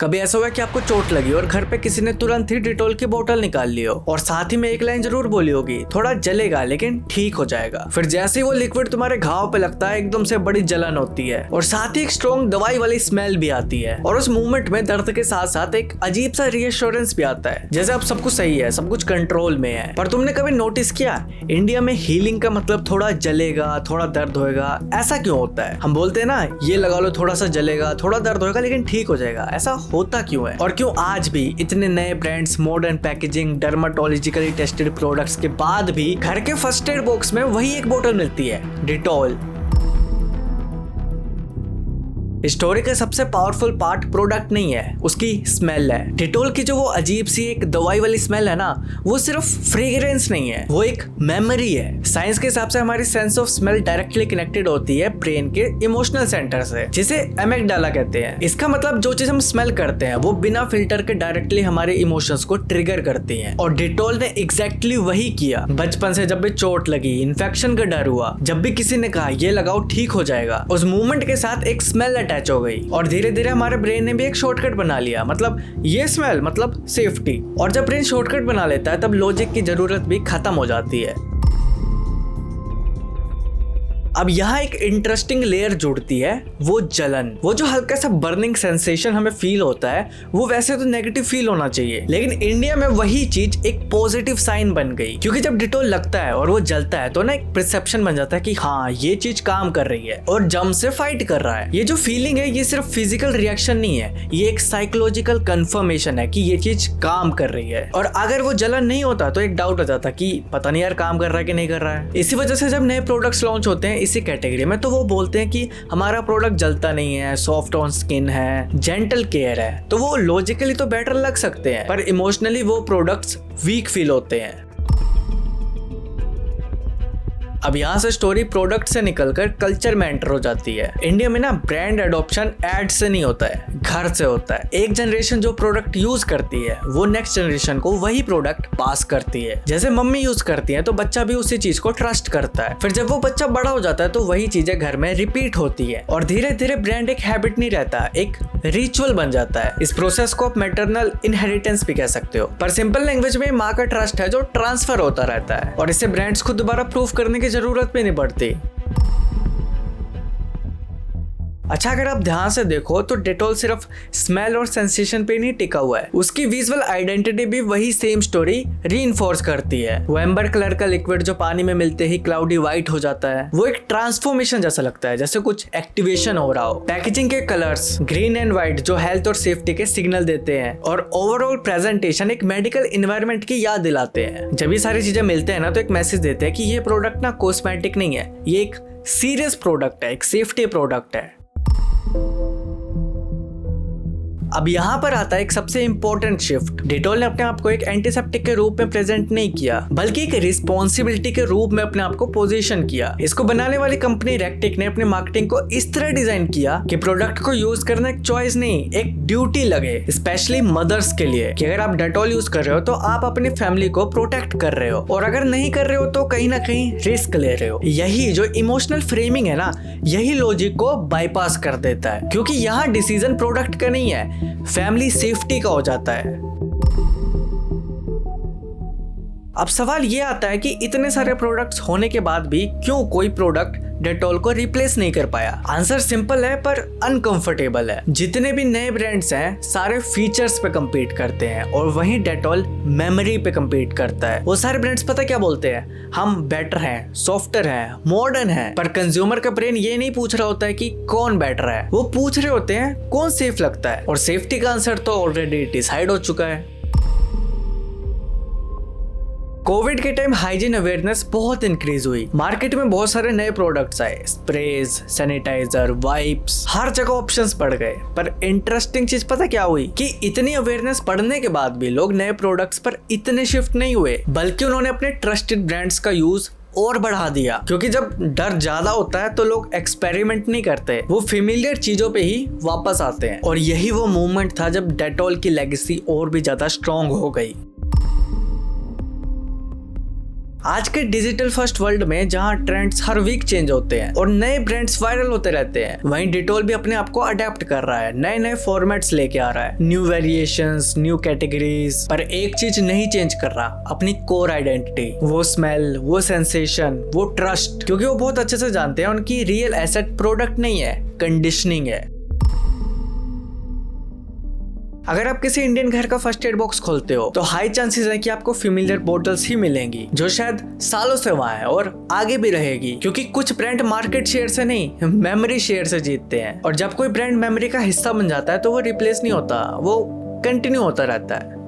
कभी ऐसा हुआ कि आपको चोट लगी और घर पे किसी ने तुरंत ही डिटॉल की बोतल निकाल ली हो और साथ ही में एक लाइन जरूर बोली होगी, थोड़ा जलेगा लेकिन ठीक हो जाएगा। फिर जैसे ही वो लिक्विड तुम्हारे घाव पे लगता है एकदम से बड़ी जलन होती है और साथ ही एक स्ट्रॉन्ग दवाई वाली स्मेल भी आती है और उस मूवमेंट में दर्द के साथ साथ एक अजीब सा रीअश्योरेंस भी आता है, जैसे अब सब कुछ सही है, सब कुछ कंट्रोल में है। पर तुमने कभी नोटिस किया इंडिया में हीलिंग का मतलब थोड़ा जलेगा, थोड़ा दर्द होएगा, ऐसा क्यों होता है? हम बोलते हैं ना ये लगा लो, थोड़ा सा जलेगा, थोड़ा दर्द होएगा लेकिन ठीक हो जाएगा, ऐसा होता क्यों है? और क्यों आज भी इतने नए brands, modern packaging, dermatologically tested products के बाद भी घर के फर्स्ट एड बॉक्स में वही एक बोतल मिलती है, डिटॉल। स्टोरी का सबसे पावरफुल पार्ट प्रोडक्ट नहीं है, उसकी स्मेल है। डिटॉल की जो वो अजीब सी एक दवाई वाली स्मेल है ना, वो सिर्फ फ्रेग्रेंस नहीं है, वो एक मेमोरी है। साइंस के हिसाब से हमारी sense of smell directly connected होती है ब्रेन के इमोशनल सेंटर से, जिसे एमिगडाला कहते हैं। इसका मतलब जो चीज हम स्मेल करते हैं वो बिना फिल्टर के डायरेक्टली हमारे इमोशंस को ट्रिगर करती है। और डिटॉल ने एग्जैक्टली वही किया। बचपन से जब भी चोट लगी, इन्फेक्शन का डर हुआ, जब भी किसी ने कहा ये लगाओ ठीक हो जाएगा, उस मूवमेंट के साथ एक स्मेल अटैच हो गई और धीरे धीरे हमारे ब्रेन ने भी एक शॉर्टकट बना लिया, मतलब ये स्मेल मतलब सेफ्टी। और जब ब्रेन शॉर्टकट बना लेता है तब लॉजिक की जरूरत भी खत्म हो जाती है। अब यहाँ एक इंटरेस्टिंग लेयर जुड़ती है, वो जलन। वो जो हल्का सा बर्निंग सेंसेशन हमें फील होता है वो वैसे तो नेगेटिव फील होना चाहिए, लेकिन इंडिया में वही चीज एक पॉजिटिव साइन बन गई, क्योंकि जब डिटॉल लगता है और वो जलता है तो ना एक परसेप्शन बन जाता है कि हाँ ये चीज काम कर रही है और जम से फाइट कर रहा है। ये जो फीलिंग है ये सिर्फ फिजिकल रिएक्शन नहीं है, ये एक साइकोलॉजिकल कंफर्मेशन है कि ये चीज काम कर रही है। और अगर वो जलन नहीं होता तो एक डाउट हो जाता कि पता नहीं यार काम कर रहा है कि नहीं कर रहा है। इसी वजह से जब नए प्रोडक्ट्स लॉन्च होते हैं इसी कैटेगरी में तो वो बोलते हैं कि हमारा प्रोडक्ट जलता नहीं है, सॉफ्ट ऑन स्किन है, जेंटल केयर है। तो वो लॉजिकली तो बेटर लग सकते हैं पर इमोशनली वो प्रोडक्ट्स वीक फील होते हैं। अब यहाँ से स्टोरी प्रोडक्ट से निकलकर कल्चर में एंटर हो जाती है। इंडिया में ना ब्रांड एडॉप्शन एड से नहीं होता है, घर से होता है। एक जनरेशन जो प्रोडक्ट यूज करती है वो नेक्स्ट जनरेशन को वही प्रोडक्ट पास करती है। जैसे मम्मी यूज करती है तो बच्चा भी उसी चीज को ट्रस्ट करता है। फिर जब वो बच्चा बड़ा हो जाता है तो वही चीजें घर में रिपीट होती है और धीरे धीरे ब्रांड एक हैबिट नहीं रहता, एक रिचुअल बन जाता है। इस प्रोसेस को आप मैटरनल इनहेरिटेंस भी कह सकते हो, पर सिंपल लैंग्वेज में माँ का ट्रस्ट है जो ट्रांसफर होता रहता है और इससे ब्रांड्स को दोबारा प्रूफ करने की जरूरत भी नहीं पड़ती। अच्छा, अगर आप ध्यान से देखो तो डिटॉल सिर्फ स्मेल और सेंसेशन पे नहीं टिका हुआ है, उसकी विजुअल आइडेंटिटी भी वही सेम स्टोरी रीइंफोर्स करती है। वो एम्बर कलर का लिक्विड जो पानी में मिलते ही क्लाउडी व्हाइट हो जाता है, वो एक ट्रांसफॉर्मेशन जैसा लगता है, जैसे कुछ एक्टिवेशन हो रहा हो। पैकेजिंग के कलर्स ग्रीन एंड व्हाइट जो हेल्थ और सेफ्टी के सिग्नल देते हैं और ओवरऑल प्रेजेंटेशन एक मेडिकल एनवायरनमेंट की याद दिलाते हैं। जब ये सारी चीजें मिलते हैं ना तो एक मैसेज देते हैं कि ये प्रोडक्ट ना कॉस्मेटिक नहीं है, ये एक सीरियस प्रोडक्ट है, एक सेफ्टी प्रोडक्ट है। अब यहाँ पर आता है एक सबसे इंपॉर्टेंट शिफ्ट। डिटॉल ने अपने आप को एक एंटीसेप्टिक के रूप में प्रेजेंट नहीं किया, बल्कि एक रिस्पॉन्सिबिलिटी के रूप में अपने आप को पोजीशन किया। इसको बनाने वाली कंपनी रेक्टिक ने अपनी मार्केटिंग को इस तरह डिजाइन किया कि प्रोडक्ट को यूज करना एक चॉइस नहीं, एक ड्यूटी लगे, स्पेशली मदर्स के लिए, कि अगर आप डेटॉल यूज कर रहे हो तो आप अपनी फैमिली को प्रोटेक्ट कर रहे हो और अगर नहीं कर रहे हो तो कहीं ना कहीं रिस्क ले रहे हो। यही जो इमोशनल फ्रेमिंग है ना, यही लॉजिक को बाईपास कर देता है, क्योंकि यहाँ डिसीजन प्रोडक्ट का नहीं है, फैमिली सेफ्टी का हो जाता है। अब सवाल ये आता है कि इतने सारे प्रोडक्ट्स होने के बाद भी क्यों कोई प्रोडक्ट डेटॉल को रिप्लेस नहीं कर पाया? आंसर सिंपल है पर अनकंफर्टेबल है। जितने भी नए ब्रांड्स हैं सारे फीचर्स पे compete करते हैं और वहीं डेटॉल मेमोरी पे compete करता है। वो सारे ब्रांड्स पता क्या बोलते हैं, हम बेटर हैं, सॉफ्टर हैं, मॉडर्न हैं, पर कंज्यूमर का ब्रेन ये नहीं पूछ रहा होता है कि कौन बेटर है, वो पूछ रहे होते हैं कौन सेफ लगता है। और सेफ्टी का आंसर तो ऑलरेडी डिसाइड हो चुका है। कोविड के टाइम हाइजीन अवेयरनेस बहुत इंक्रीज हुई, मार्केट में बहुत सारे नए प्रोडक्ट्स आए, स्प्रेज, सैनिटाइजर, वाइप्स, हर जगह ऑप्शंस बढ़ गए। पर इंटरेस्टिंग चीज पता क्या हुई कि इतनी अवेयरनेस बढ़ने के बाद भी लोग नए प्रोडक्ट्स पर इतने शिफ्ट नहीं हुए, बल्कि उन्होंने अपने ट्रस्टेड ब्रांड्स का यूज और बढ़ा दिया। क्योंकि जब डर ज्यादा होता है तो लोग एक्सपेरिमेंट नहीं करते, वो फेमिलियर चीजों पे ही वापस आते हैं। और यही वो मूवमेंट था जब डेटॉल की लेगेसी और भी ज्यादा स्ट्रॉन्ग हो गई। आज के डिजिटल फर्स्ट वर्ल्ड में जहाँ ट्रेंड्स हर वीक चेंज होते हैं और नए ब्रांड्स वायरल होते रहते हैं, वहीं डिटोल भी अपने आप को अडेप्ट कर रहा है, नए नए फॉर्मेट्स लेके आ रहा है, न्यू वेरिएशंस, न्यू कैटेगरीज। पर एक चीज नहीं चेंज कर रहा, अपनी कोर आइडेंटिटी, वो स्मेल, वो सेंसेशन, वो ट्रस्ट, क्योंकि वो बहुत अच्छे से जानते हैं उनकी रियल एसेट प्रोडक्ट नहीं है, कंडीशनिंग है। अगर आप किसी इंडियन घर का फर्स्ट एड बॉक्स खोलते हो तो हाई चांसेस है कि आपको फेमिलियर बॉटल्स ही मिलेंगी जो शायद सालों से वहां है और आगे भी रहेगी, क्योंकि कुछ ब्रांड मार्केट शेयर से नहीं मेमोरी शेयर से जीतते हैं। और जब कोई ब्रांड मेमोरी का हिस्सा बन जाता है तो वो रिप्लेस नहीं होता, वो कंटिन्यू होता रहता है।